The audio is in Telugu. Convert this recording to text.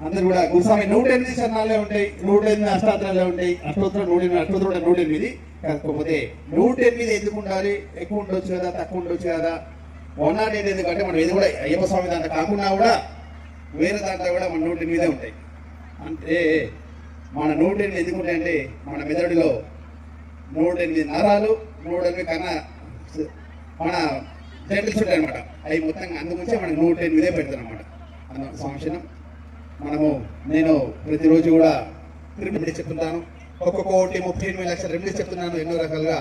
అందరు కూడా గురుస్వామి 108 శరణాలే ఉంటాయి, 108 అష్టాత్రాలే ఉంటాయి, అష్టోత్తరం 108 కాకపోతే 108 ఎందుకు ఉండాలి? ఎక్కువ ఉండొచ్చు కదా, తక్కువ ఉండొచ్చు కదా. 108 ఎందుకంటే మనం ఇది కూడా అయ్యప్ప స్వామి దాంట్లో కాకుండా కూడా వేరే దాంట్లో కూడా మన 108 ఉంటాయి. అంటే మన 108 ఎందుకు ఉంటాయంటే మన మెదడులో 108 నరాలు, 108 కన్నా మన జంటల్స్ ఉంటాయి అనమాట. అవి మొత్తంగా అందుకొచ్చే మనకి 108 పెడతారు అనమాట. అందుకు సంవత్సరం నేను ప్రతిరోజు కూడా రెమెడీ చెప్తుంటాను. 1,38,00,000 రెమెడీస్ చెప్తున్నాను ఎన్నో రకాలుగా.